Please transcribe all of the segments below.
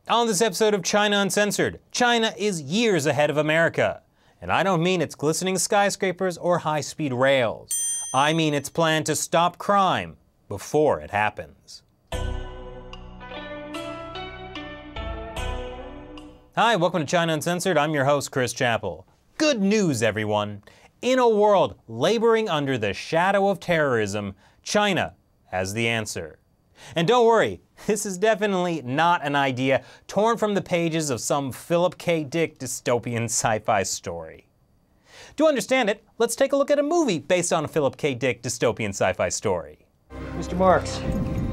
On this episode of China Uncensored, China is years ahead of America. And I don't mean its glistening skyscrapers or high-speed rails. I mean its plan to stop crime before it happens. Hi, welcome to China Uncensored. I'm your host, Chris Chappell. Good news, everyone. In a world laboring under the shadow of terrorism, China has the answer. And don't worry, this is definitely not an idea torn from the pages of some Philip K. Dick dystopian sci-fi story. To understand it, let's take a look at a movie based on a Philip K. Dick dystopian sci-fi story. Mr. Marks,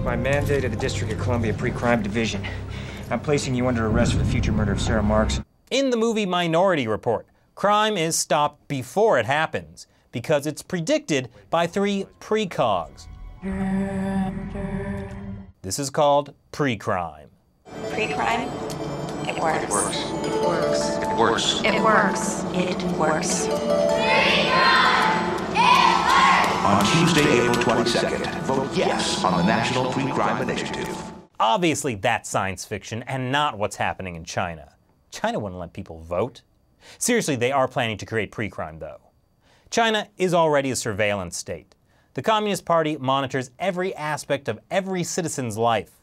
by mandate of the District of Columbia Pre-Crime Division, I'm placing you under arrest for the future murder of Sarah Marks. In the movie Minority Report, crime is stopped before it happens because it's predicted by three precogs. This is called pre-crime. Pre-crime? It works. It works. It works. It works. It works. On Tuesday, April 22nd, vote yes on the National Pre-Crime Initiative. Obviously, that's science fiction and not what's happening in China. China wouldn't let people vote. Seriously, they are planning to create pre-crime, though. China is already a surveillance state. The Communist Party monitors every aspect of every citizen's life.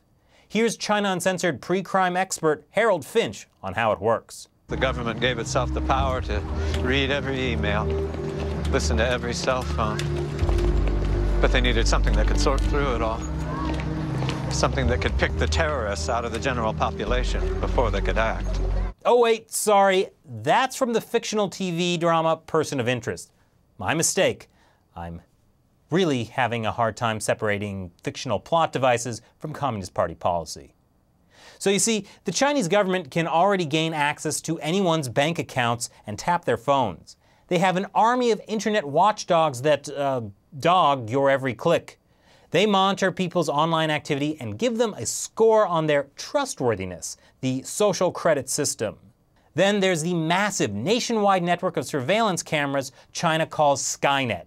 Here's China Uncensored pre-crime expert Harold Finch on how it works. The government gave itself the power to read every email, listen to every cell phone. But they needed something that could sort through it all. Something that could pick the terrorists out of the general population before they could act. Oh wait, sorry, that's from the fictional TV drama Person of Interest. My mistake. I'm really having a hard time separating fictional plot devices from Communist Party policy. So you see, the Chinese government can already gain access to anyone's bank accounts and tap their phones. They have an army of internet watchdogs that dog your every click. They monitor people's online activity and give them a score on their trustworthiness, the social credit system. Then there's the massive nationwide network of surveillance cameras China calls Skynet.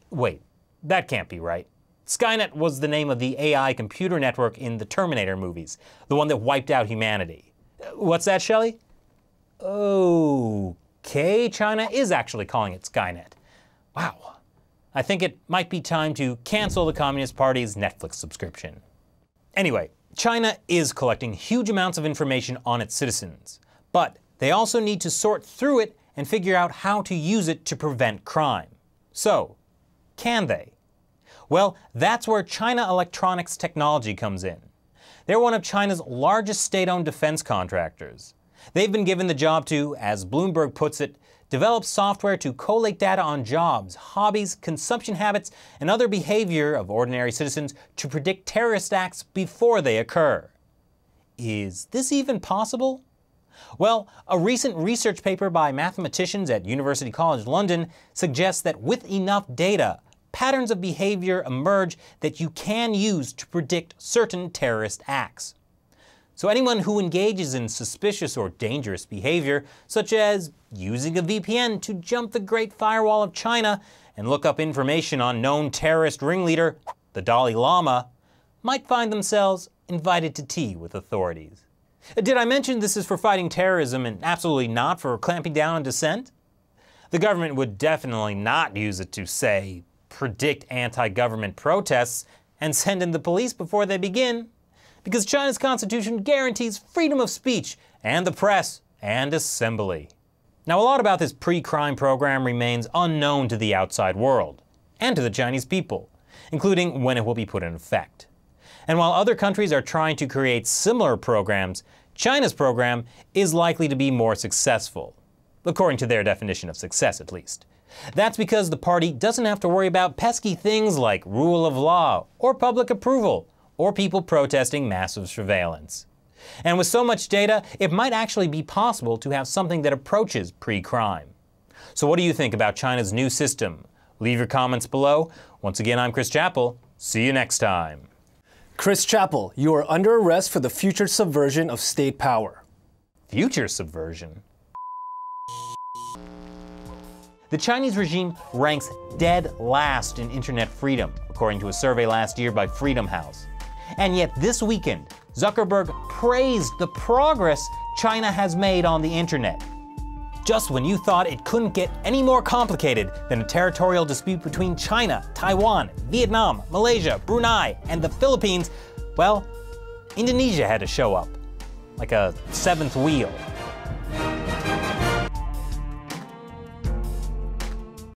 Wait, that can't be right. Skynet was the name of the AI computer network in the Terminator movies, the one that wiped out humanity. What's that, Shelley? Okay, China is actually calling it Skynet. Wow. I think it might be time to cancel the Communist Party's Netflix subscription. Anyway, China is collecting huge amounts of information on its citizens, but they also need to sort through it and figure out how to use it to prevent crime. So, can they? Well, that's where China Electronics Technology comes in. They're one of China's largest state-owned defense contractors. They've been given the job to, as Bloomberg puts it, develop software to collate data on jobs, hobbies, consumption habits, and other behavior of ordinary citizens to predict terrorist acts before they occur. Is this even possible? Well, a recent research paper by mathematicians at University College London suggests that with enough data, patterns of behavior emerge that you can use to predict certain terrorist acts. So anyone who engages in suspicious or dangerous behavior, such as using a VPN to jump the Great Firewall of China and look up information on known terrorist ringleader, the Dalai Lama, might find themselves invited to tea with authorities. Did I mention this is for fighting terrorism and absolutely not for clamping down on dissent? The government would definitely not use it to, say, predict anti-government protests and send in the police before they begin, because China's constitution guarantees freedom of speech and the press and assembly. Now, a lot about this pre-crime program remains unknown to the outside world and to the Chinese people, including when it will be put in effect. And while other countries are trying to create similar programs, China's program is likely to be more successful, according to their definition of success at least. That's because the party doesn't have to worry about pesky things like rule of law or public approval or people protesting massive surveillance. And with so much data, it might actually be possible to have something that approaches pre-crime. So what do you think about China's new system? Leave your comments below. Once again, I'm Chris Chappell. See you next time. Chris Chappell, you are under arrest for the future subversion of state power. Future subversion? The Chinese regime ranks dead last in internet freedom, according to a survey last year by Freedom House. And yet this weekend, Zuckerberg praised the progress China has made on the internet. Just when you thought it couldn't get any more complicated than a territorial dispute between China, Taiwan, Vietnam, Malaysia, Brunei, and the Philippines, well, Indonesia had to show up, like a seventh wheel.